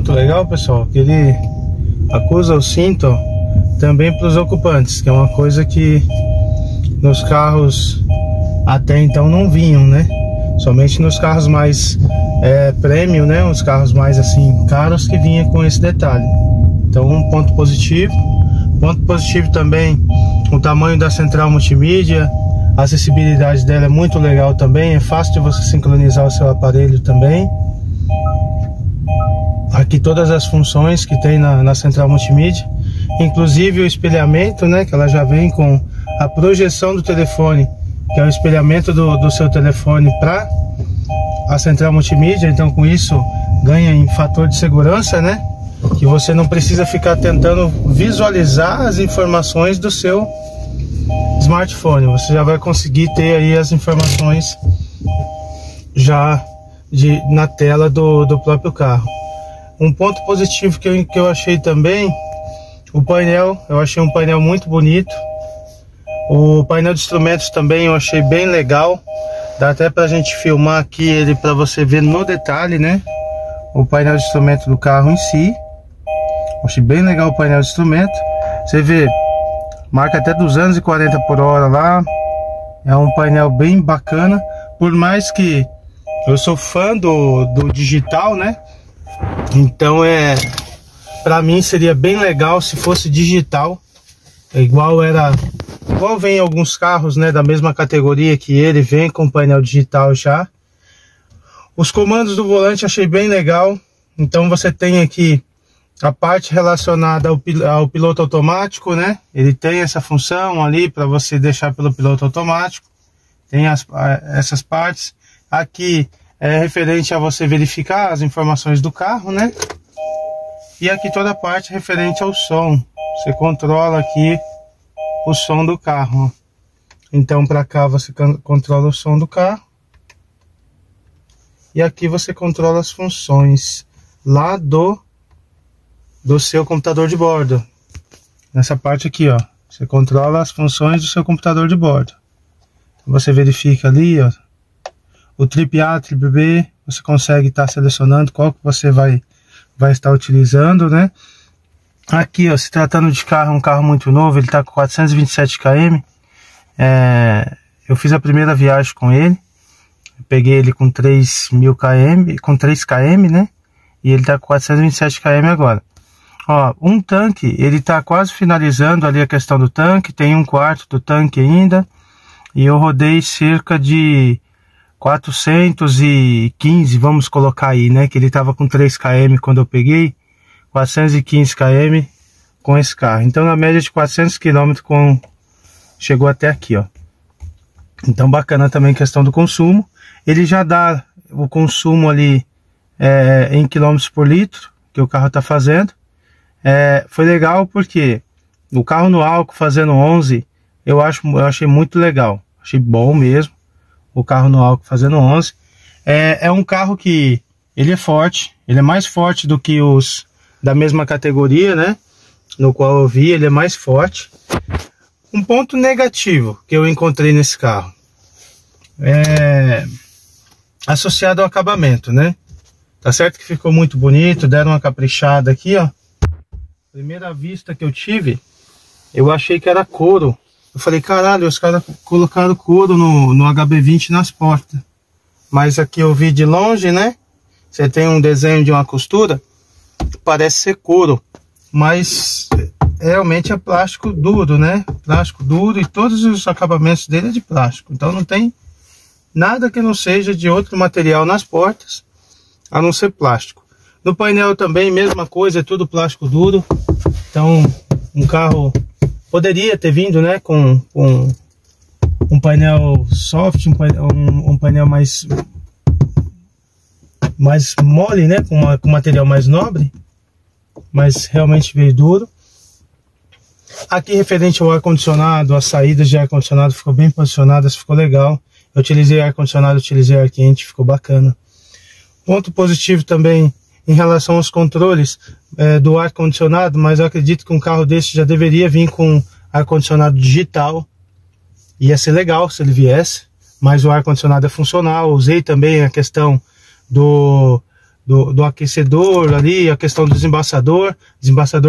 ponto legal, pessoal, que ele acusa o cinto também para os ocupantes, que é uma coisa que nos carros até então não vinham, né? Somente nos carros mais premium, né? Os carros mais assim caros que vinha com esse detalhe. Então, um ponto positivo. Ponto positivo também o tamanho da central multimídia. A acessibilidade dela é muito legal também. É fácil de você sincronizar o seu aparelho também. Aqui todas as funções que tem na central multimídia, inclusive o espelhamento, né? Que ela já vem com a projeção do telefone, que é o espelhamento do seu telefone para a central multimídia. Então, com isso ganha em fator de segurança, né? Que você não precisa ficar tentando visualizar as informações do seu smartphone. Você já vai conseguir ter aí as informações já na tela do próprio carro. Um ponto positivo que eu achei também, o painel. Eu achei um painel muito bonito. O painel de instrumentos também eu achei bem legal. Dá até pra gente filmar aqui ele para você ver no detalhe, né? O painel de instrumento do carro em si. Achei bem legal o painel de instrumento. Você vê, marca até 240 por hora lá. É um painel bem bacana. Por mais que eu sou fã do digital, né? Então pra mim seria bem legal se fosse digital. Igual vem alguns carros, né, da mesma categoria que ele, vem com painel digital já. Os comandos do volante achei bem legal. Então você tem aqui a parte relacionada ao piloto automático, né? Ele tem essa função ali para você deixar pelo piloto automático. Tem essas partes. Aqui é referente a você verificar as informações do carro, né? E aqui toda a parte referente ao som. Você controla aqui o som do carro. Então para cá você controla o som do carro. E aqui você controla as funções lá do seu computador de bordo. Nessa parte aqui, ó, você controla as funções do seu computador de bordo. Então, você verifica ali, ó, o trip A, trip B, você consegue estar selecionando qual que você vai estar utilizando, né? Aqui, ó, se tratando de carro, um carro muito novo, ele está com 427 km. Eu fiz a primeira viagem com ele. Eu peguei ele com 3.000 km, com 3 km, né? E ele está com 427 km agora. Ó, um tanque, ele está quase finalizando ali a questão do tanque. Tem um quarto do tanque ainda. E eu rodei cerca de 415, vamos colocar aí, né? Que ele estava com 3 km quando eu peguei. 415 km com esse carro. Então, na média de 400 km chegou até aqui, ó. Então, bacana também a questão do consumo. Ele já dá o consumo ali em quilômetros por litro que o carro está fazendo. Foi legal porque o carro no álcool fazendo 11, eu achei muito legal. Achei bom mesmo. O carro no álcool fazendo 11. É um carro que ele é forte. Ele é mais forte do que os da mesma categoria, né? No qual eu vi, ele é mais forte. Um ponto negativo que eu encontrei nesse carro associado ao acabamento, né? Tá certo que ficou muito bonito, deram uma caprichada aqui, ó. Primeira vista que eu tive, eu achei que era couro. Eu falei, caralho, os caras colocaram couro no HB20 nas portas. Mas aqui eu vi de longe, né? Você tem um desenho de uma costura, parece ser couro, mas realmente é plástico duro, né? Plástico duro, e todos os acabamentos dele é de plástico. Então não tem nada que não seja de outro material nas portas, a não ser plástico. No painel também, mesma coisa, é tudo plástico duro. Então um carro poderia ter vindo, né, com um painel soft, um painel mais mole, né, com material mais nobre, mas realmente veio duro. Aqui referente ao ar-condicionado, as saídas de ar-condicionado ficou bem posicionadas, ficou legal. Eu utilizei ar-condicionado, utilizei ar quente, ficou bacana. Ponto positivo também em relação aos controles do ar-condicionado, mas eu acredito que um carro desse já deveria vir com ar-condicionado digital. Ia ser legal se ele viesse, mas o ar-condicionado é funcional. Eu usei também a questão do do aquecedor ali, a questão do desembaçador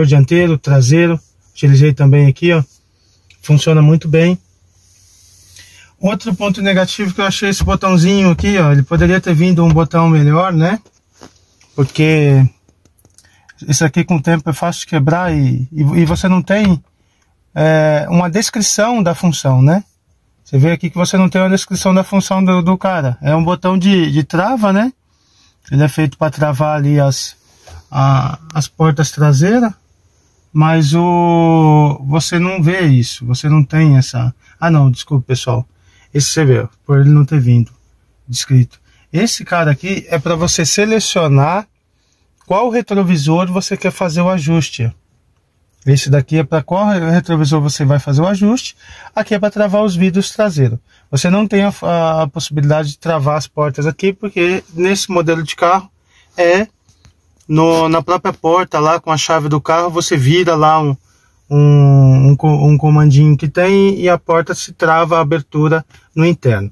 dianteiro, traseiro, utilizei também aqui, ó, funciona muito bem. Outro ponto negativo que eu achei esse botãozinho aqui, ó, ele poderia ter vindo um botão melhor, né, porque esse aqui com o tempo é fácil de quebrar e você não tem uma descrição da função, né. Você vê aqui que você não tem uma descrição da função do cara. É um botão de trava, né? Ele é feito para travar ali as portas traseiras. Mas você não vê isso. Você não tem essa... Ah, não, desculpa, pessoal. Esse você vê, por ele não ter vindo descrito. Esse cara aqui é para você selecionar qual retrovisor você quer fazer o ajuste. Esse daqui é para qual retrovisor você vai fazer o ajuste. Aqui é para travar os vidros traseiros. Você não tem a possibilidade de travar as portas aqui, porque nesse modelo de carro na própria porta lá com a chave do carro, você vira lá um comandinho que tem e a porta se trava a abertura no interno.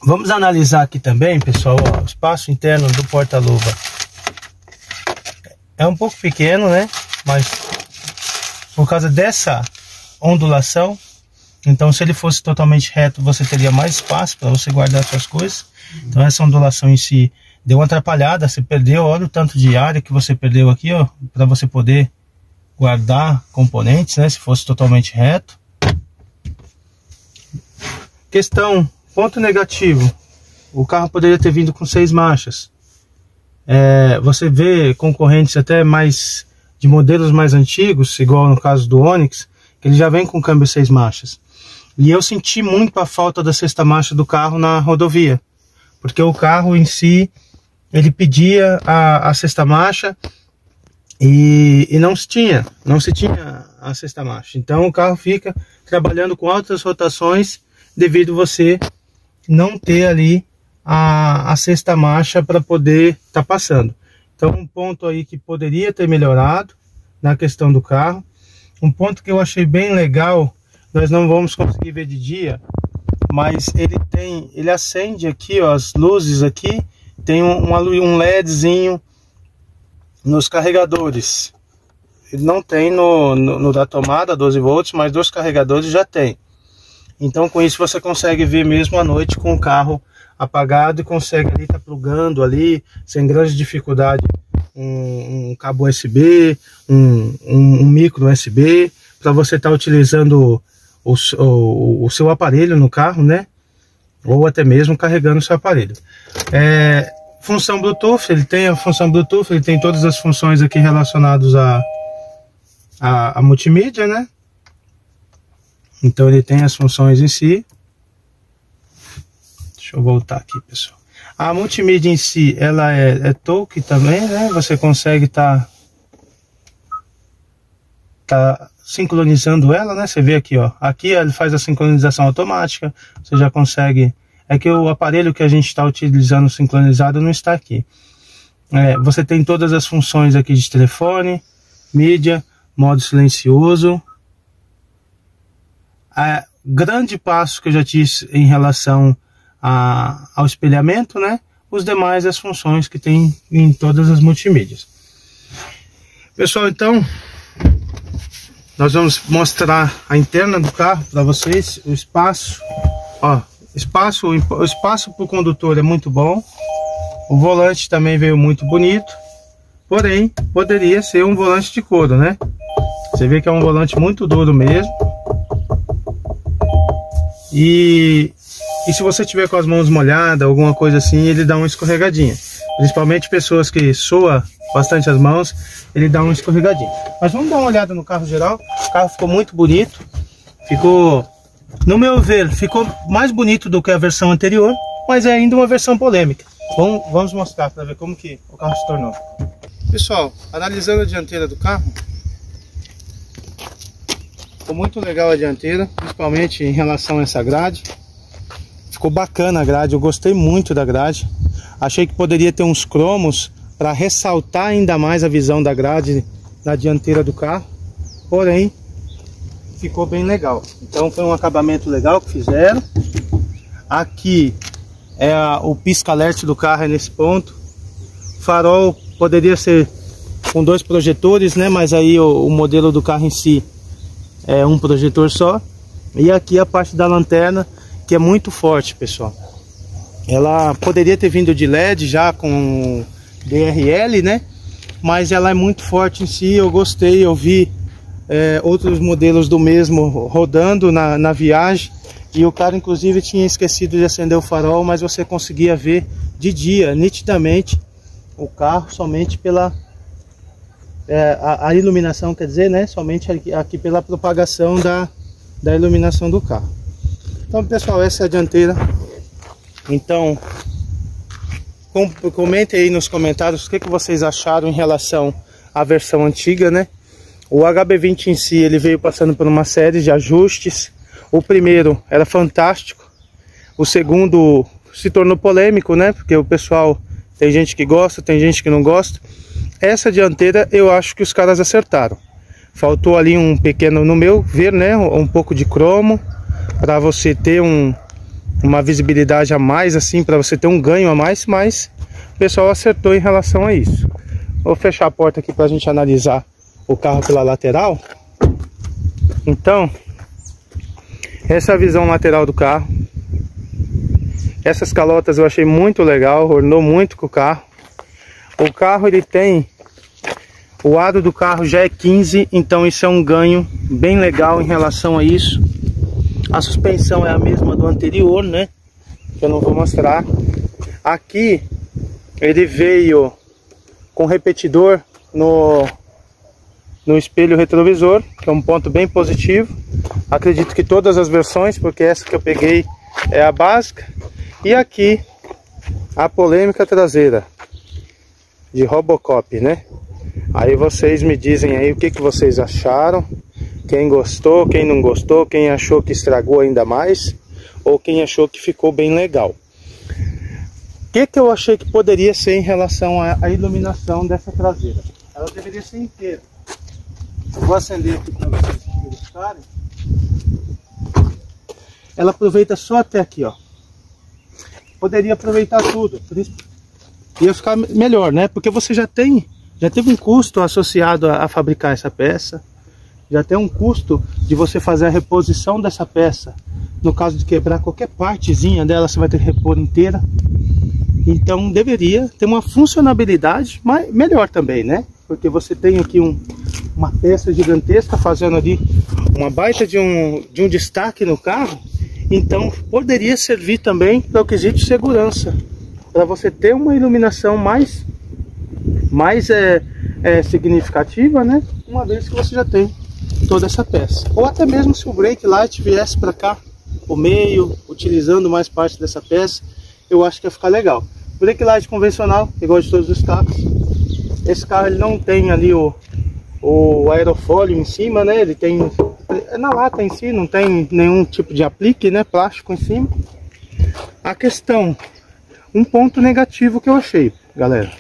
Vamos analisar aqui também, pessoal, ó, o espaço interno do porta-luva. É um pouco pequeno, né? Mas por causa dessa ondulação, então se ele fosse totalmente reto, você teria mais espaço para você guardar suas coisas. Então essa ondulação em si deu uma atrapalhada, você perdeu, olha o tanto de área que você perdeu aqui, ó, para você poder guardar componentes, né, se fosse totalmente reto. Ponto negativo, o carro poderia ter vindo com 6 marchas. Você vê concorrentes até mais de modelos mais antigos, igual no caso do Onix, que ele já vem com câmbio 6 marchas. E eu senti muito a falta da 6ª marcha do carro na rodovia, porque o carro em si, ele pedia a 6ª marcha e não se tinha a 6ª marcha. Então o carro fica trabalhando com altas rotações devido você não ter ali a 6ª marcha para poder estar passando. Então um ponto aí que poderia ter melhorado na questão do carro. Um ponto que eu achei bem legal, nós não vamos conseguir ver de dia, mas ele acende aqui, ó, as luzes aqui, tem um LEDzinho nos carregadores. Ele não tem no da tomada 12 volts, mas dos carregadores já tem. Então com isso você consegue ver mesmo à noite com o carro apagado e consegue ali estar plugando ali sem grande dificuldade um cabo USB, um micro USB, para você estar utilizando o seu aparelho no carro, né? Ou até mesmo carregando o seu aparelho. Função Bluetooth, ele tem a função Bluetooth, ele tem todas as funções aqui relacionadas a multimídia, né? Então ele tem as funções em si. Deixa eu voltar aqui, pessoal. A multimídia em si, ela é touch também, né? Você consegue tá sincronizando ela, né? Você vê aqui, ó. Aqui ele faz a sincronização automática. Você já consegue... É que o aparelho que a gente está utilizando sincronizado não está aqui. Você tem todas as funções aqui de telefone, mídia, modo silencioso. Grande passo que eu já disse em relação ao espelhamento, né? Os demais, as funções que tem em todas as multimídias. Pessoal, então nós vamos mostrar a interna do carro para vocês. O espaço, ó, o espaço para o condutor é muito bom. O volante também veio muito bonito, porém poderia ser um volante de couro, né? Você vê que é um volante muito duro mesmo. E se você tiver com as mãos molhadas, alguma coisa assim, ele dá uma escorregadinha. Principalmente pessoas que suam bastante as mãos, ele dá uma escorregadinha. Mas vamos dar uma olhada no carro geral. O carro ficou muito bonito. Ficou, no meu ver, ficou mais bonito do que a versão anterior, mas é ainda uma versão polêmica. Vamos mostrar para ver como que o carro se tornou. Pessoal, analisando a dianteira do carro, ficou muito legal a dianteira, principalmente em relação a essa grade. Ficou bacana a grade, eu gostei muito da grade. Achei que poderia ter uns cromos para ressaltar ainda mais a visão da grade na dianteira do carro. Porém, ficou bem legal. Então foi um acabamento legal que fizeram. Aqui o pisca-alerta do carro é nesse ponto. Farol poderia ser com 2 projetores, né? Mas aí o modelo do carro em si é um projetor só. E aqui a parte da lanterna, que é muito forte, pessoal. Ela poderia ter vindo de LED já com DRL, né? Mas ela é muito forte em si. Eu gostei, eu vi outros modelos do mesmo rodando na viagem. E o cara inclusive tinha esquecido de acender o farol, mas você conseguia ver de dia, nitidamente, o carro somente pela... a iluminação, quer dizer, né? Somente aqui pela propagação da iluminação do carro. Então, pessoal, essa é a dianteira. Então, comentem aí nos comentários o que vocês acharam em relação à versão antiga, né? O HB20 em si, ele veio passando por uma série de ajustes. O primeiro era fantástico. O segundo se tornou polêmico, né? Porque o pessoal, tem gente que gosta, tem gente que não gosta. Essa dianteira eu acho que os caras acertaram. Faltou ali um pequeno, no meu ver, né? Um pouco de cromo, para você ter uma visibilidade a mais, assim, para você ter um ganho a mais, mas o pessoal acertou em relação a isso. Vou fechar a porta aqui para a gente analisar o carro pela lateral. Então, essa é a visão lateral do carro. Essas calotas eu achei muito legal, ornou muito com o carro. O carro, ele tem... O aro do carro já é 15, então isso é um ganho bem legal em relação a isso. A suspensão é a mesma do anterior, né? Que eu não vou mostrar. Aqui ele veio com repetidor no espelho retrovisor, que é um ponto bem positivo. Acredito que todas as versões, porque essa que eu peguei é a básica. E aqui a polêmica traseira de Robocop, né? Aí vocês me dizem aí o que vocês acharam. Quem gostou, quem não gostou, quem achou que estragou ainda mais, ou quem achou que ficou bem legal. O que eu achei que poderia ser em relação à iluminação dessa traseira? Ela deveria ser inteira. Eu vou acender aqui para vocês verificarem. Ela aproveita só até aqui, ó. Poderia aproveitar tudo. Ia ficar melhor, né? Porque você já teve um custo associado a fabricar essa peça. Já tem um custo de você fazer a reposição dessa peça. No caso de quebrar qualquer partezinha dela, você vai ter que repor inteira. Então deveria ter uma funcionabilidade melhor também, né? Porque você tem aqui uma peça gigantesca fazendo ali uma baita de um destaque no carro. Então poderia servir também para o quesito de segurança, para você ter uma iluminação mais significativa, né? Uma vez que você já tem toda essa peça. Ou até mesmo se o brake light viesse para cá, o meio, utilizando mais parte dessa peça, eu acho que ia ficar legal. Brake light convencional, igual de todos os carros. Esse carro ele não tem ali o aerofólio em cima, né? Ele tem na lata em si, não tem nenhum tipo de aplique, né? Plástico em cima. A questão, um ponto negativo que eu achei, galera.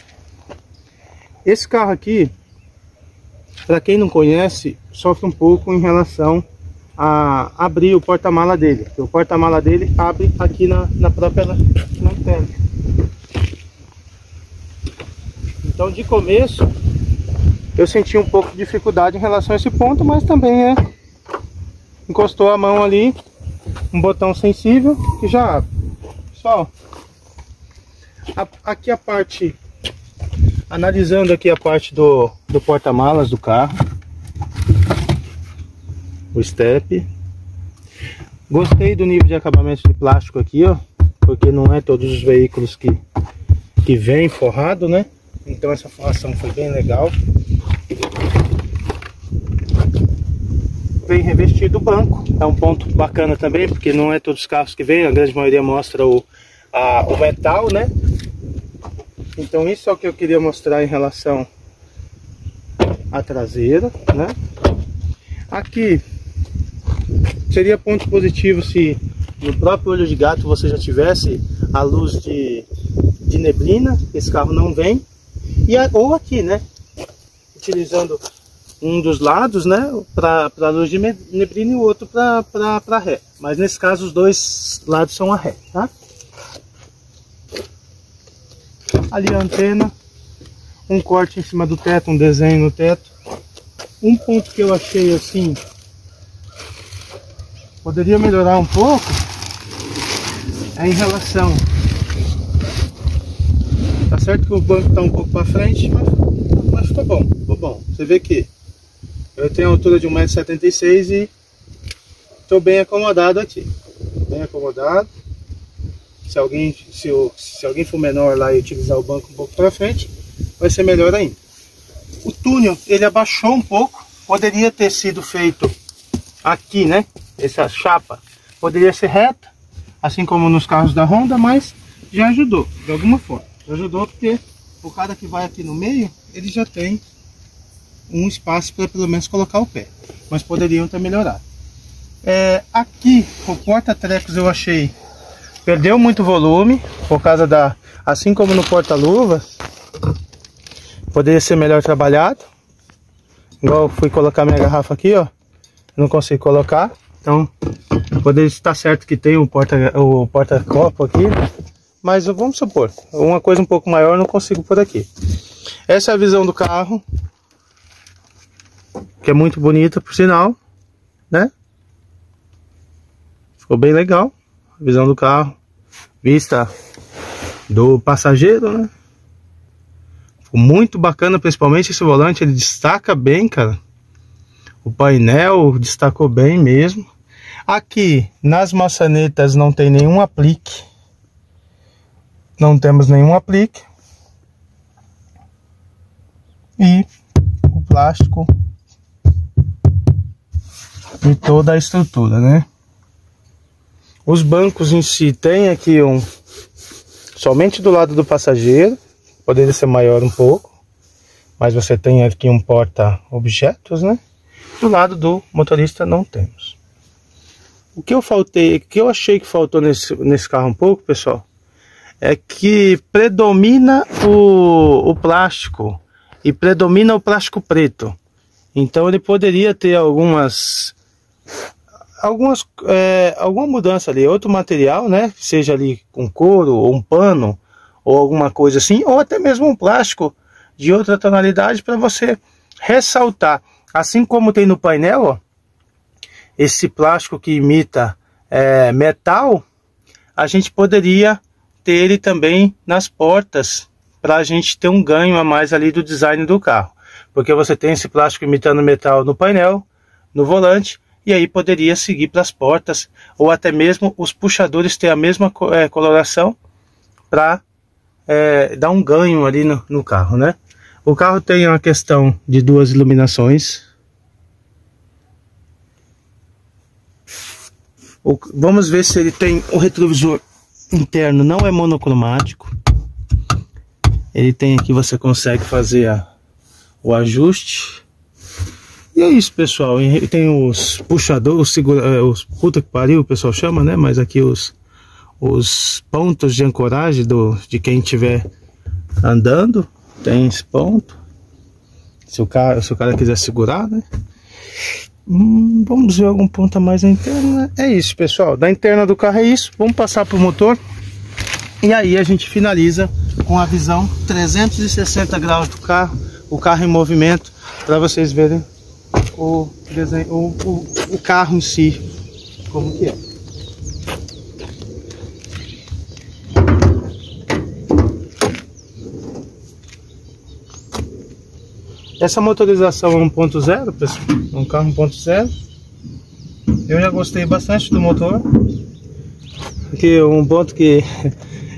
Esse carro aqui, para quem não conhece, sofre um pouco em relação a abrir o porta-mala dele. O porta-mala dele abre aqui na própria lanterna. Então, de começo, eu senti um pouco de dificuldade em relação a esse ponto, mas também encostou a mão ali, um botão sensível que já abre. Pessoal, aqui a parte... Analisando aqui a parte do porta-malas do carro, o step. Gostei do nível de acabamento de plástico aqui, ó, porque não é todos os veículos que vem forrado, né? Então essa forração foi bem legal. Vem revestido o banco, é um ponto bacana também, porque não é todos os carros que vem, a grande maioria mostra o metal, né? Então isso é o que eu queria mostrar em relação à traseira, né? Aqui seria ponto positivo se no próprio olho de gato você já tivesse a luz de neblina. Esse carro não vem. Ou aqui, né? Utilizando um dos lados, né? Para luz de neblina e o outro para ré. Mas nesse caso os dois lados são a ré, tá? Ali a antena, um corte em cima do teto, um desenho no teto. Um ponto que eu achei assim, poderia melhorar um pouco, é em relação, tá certo que o banco tá um pouco para frente, mas ficou bom, ficou bom. Você vê que eu tenho a altura de 1,76 m e estou bem acomodado aqui, bem acomodado. Se alguém for menor lá e utilizar o banco um pouco para frente, vai ser melhor ainda. O túnel, ele abaixou um pouco, poderia ter sido feito aqui, né? Essa chapa poderia ser reta, assim como nos carros da Honda, mas já ajudou, de alguma forma. Já ajudou porque o cara que vai aqui no meio, ele já tem um espaço para pelo menos colocar o pé, mas poderiam ter melhorado. Aqui, o porta-trecos eu achei, perdeu muito volume, por causa da, assim como no porta-luvas, poderia ser melhor trabalhado. Igual eu fui colocar minha garrafa aqui, ó, não consigo colocar. Então, poderia estar certo que tem o porta-copo aqui, mas vamos supor, uma coisa um pouco maior eu não consigo por aqui. Essa é a visão do carro, que é muito bonita, por sinal, né? Ficou bem legal a visão do carro, vista do passageiro, né? Ficou muito bacana, principalmente esse volante, ele destaca bem, cara. O painel destacou bem mesmo. Aqui nas maçanetas não tem nenhum aplique. Não temos nenhum aplique. E o plástico e toda a estrutura, né? Os bancos em si tem aqui somente do lado do passageiro. Poderia ser maior um pouco, mas você tem aqui um porta-objetos, né? Do lado do motorista não temos. O que eu achei que faltou nesse carro um pouco, pessoal, é que predomina o plástico e predomina o plástico preto. Então ele poderia ter alguma mudança ali, outro material, né? Seja ali com couro ou um pano ou alguma coisa assim, ou até mesmo um plástico de outra tonalidade para você ressaltar. Assim como tem no painel, ó, esse plástico que imita metal, a gente poderia ter ele também nas portas, para a gente ter um ganho a mais ali do design do carro. Porque você tem esse plástico imitando metal no painel, no volante, e aí poderia seguir para as portas, ou até mesmo os puxadores ter a mesma coloração, para dar um ganho ali no carro, né? O carro tem uma questão de duas iluminações. Vamos ver se ele tem o retrovisor interno, não é monocromático. Ele tem aqui, você consegue fazer o ajuste. E é isso, pessoal. E tem os puxadores, os puta que pariu, o pessoal chama, né? Mas aqui os pontos de ancoragem de quem estiver andando. Tem esse ponto, se o cara quiser segurar, né? Vamos ver algum ponto a mais na interna. É isso, pessoal, da interna do carro é isso. Vamos passar para o motor e aí a gente finaliza com a visão 360 graus do carro, o carro em movimento, para vocês verem o desenho, o carro em si, como que é. Essa motorização é 1.0, pessoal, é um carro 1.0. Eu já gostei bastante do motor. Aqui um ponto que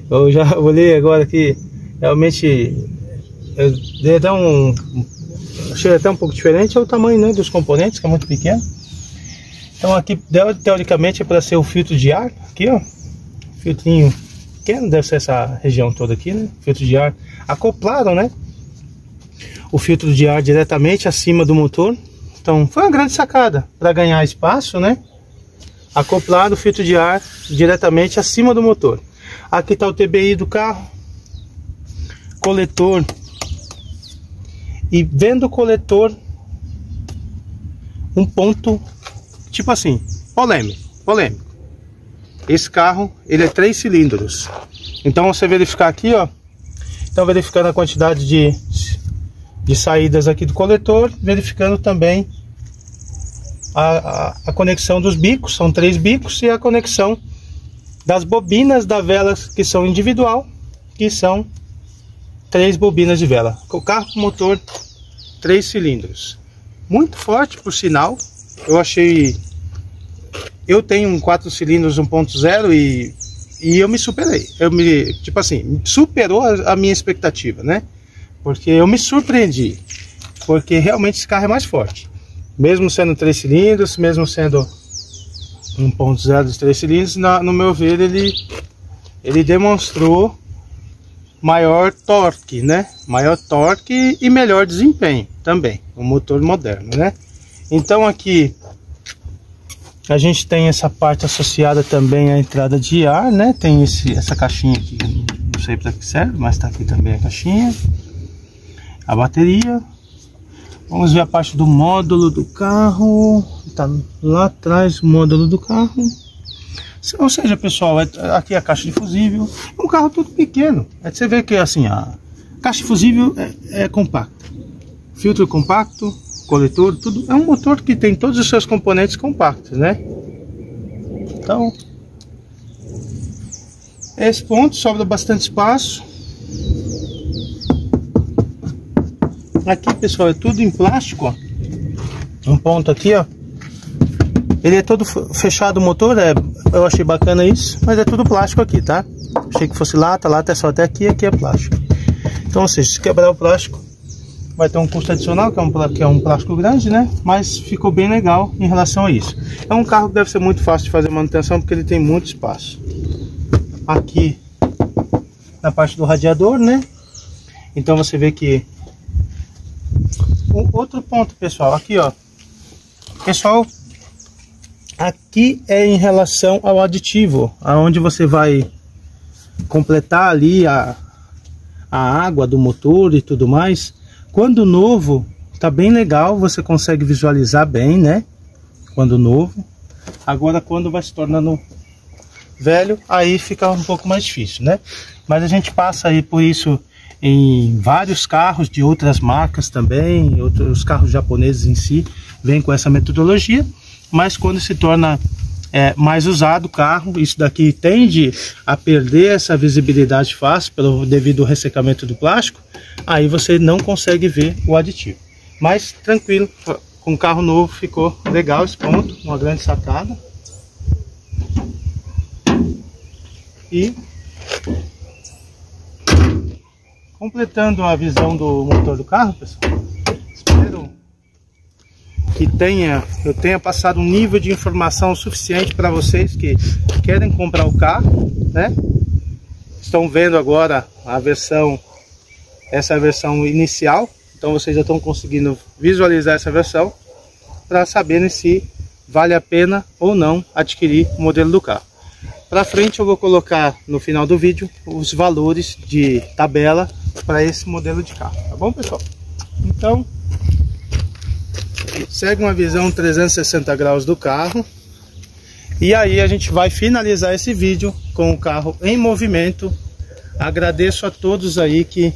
eu já olhei agora que realmente eu dei até achei até um pouco diferente, é o tamanho, né, dos componentes, que é muito pequeno. Então aqui teoricamente é para ser o filtro de ar, aqui ó, filtrinho pequeno, deve ser essa região toda aqui, né, filtro de ar. Acoplaram, né, o filtro de ar diretamente acima do motor. Então foi uma grande sacada para ganhar espaço, né? Acoplado o filtro de ar diretamente acima do motor. Aqui está o TBI do carro, coletor. E vendo o coletor, um ponto tipo assim, polêmico. Esse carro, ele é 3 cilindros. Então você verificar aqui, ó, então verificando a quantidade de de saídas aqui do coletor, verificando também a conexão dos bicos, são 3 bicos, e a conexão das bobinas da vela, que são individual, que são 3 bobinas de vela. O carro com motor 3 cilindros, muito forte por sinal. Eu tenho um 4 cilindros 1.0 e eu me superei. Tipo assim, superou a minha expectativa, né? Porque eu me surpreendi, porque realmente esse carro é mais forte. Mesmo sendo 3 cilindros, mesmo sendo 1.0 de 3 cilindros, no meu ver, ele demonstrou maior torque, né? Maior torque e melhor desempenho também, um motor moderno, né? Então aqui a gente tem essa parte associada também à entrada de ar, né? Tem essa caixinha aqui, não sei para que serve, mas tá aqui também a caixinha, a bateria. Vamos ver a parte do módulo do carro. Tá lá atrás o módulo do carro. Ou seja, pessoal, aqui é a caixa de fusível. É um carro tudo pequeno. Você vê que assim, a caixa de fusível é compacta. Filtro compacto, coletor, tudo. É um motor que tem todos os seus componentes compactos, né? Então, esse ponto sobra bastante espaço. Aqui, pessoal, é tudo em plástico, ó. Um ponto aqui, ó. Ele é todo fechado o motor, eu achei bacana isso, mas é tudo plástico aqui, tá? Achei que fosse lata é só até aqui, aqui é plástico. Então, ou seja, se quebrar o plástico, vai ter um custo adicional, que é um plástico grande, né? Mas ficou bem legal em relação a isso. É um carro que deve ser muito fácil de fazer manutenção, porque ele tem muito espaço. Aqui, na parte do radiador, né? Então você vê que outro ponto, pessoal, aqui, ó. Pessoal, aqui é em relação ao aditivo, aonde você vai completar ali a água do motor e tudo mais. Quando novo, tá bem legal, você consegue visualizar bem, né? Quando novo. Agora, quando vai se tornando velho, aí fica um pouco mais difícil, né? Mas a gente passa aí por isso em vários carros de outras marcas também, outros carros japoneses em si, vêm com essa metodologia, mas quando se torna mais usado o carro, isso daqui tende a perder essa visibilidade fácil devido ao ressecamento do plástico, aí você não consegue ver o aditivo. Mas tranquilo, com o carro novo ficou legal esse ponto, uma grande sacada. E completando a visão do motor do carro, pessoal, espero que eu tenha passado um nível de informação suficiente para vocês que querem comprar o carro, né? Estão vendo agora essa versão inicial, então vocês já estão conseguindo visualizar essa versão para saberem se vale a pena ou não adquirir o modelo do carro. Para frente eu vou colocar no final do vídeo os valores de tabela para esse modelo de carro, tá bom, pessoal? Então, segue uma visão 360 graus do carro. E aí a gente vai finalizar esse vídeo com o carro em movimento. Agradeço a todos aí que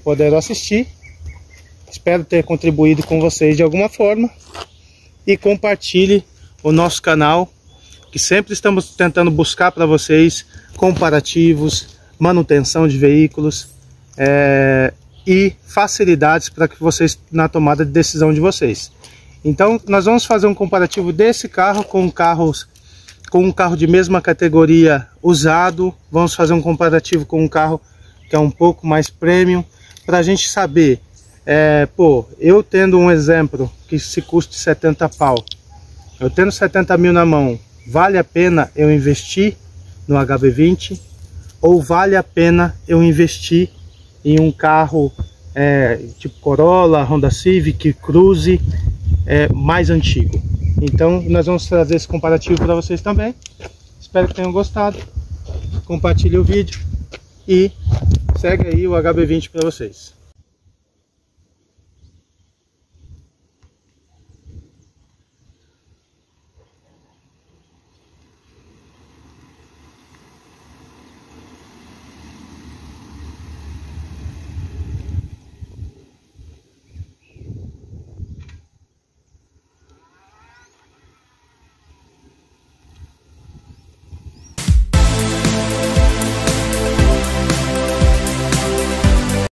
puderam assistir. Espero ter contribuído com vocês de alguma forma. E compartilhe o nosso canal, que sempre estamos tentando buscar para vocês comparativos, manutenção de veículos e facilidades para que vocês, na tomada de decisão de vocês. Então nós vamos fazer um comparativo desse carro com um carro de mesma categoria usado. Vamos fazer um comparativo com um carro que é um pouco mais premium, para a gente saber, eu tendo um exemplo que se custe 70 pau, eu tendo 70 mil na mão, vale a pena eu investir no HB20 ou vale a pena eu investir em um carro tipo Corolla, Honda Civic, Cruze, mais antigo? Então nós vamos trazer esse comparativo para vocês também. Espero que tenham gostado. Compartilhe o vídeo e segue aí o HB20 para vocês.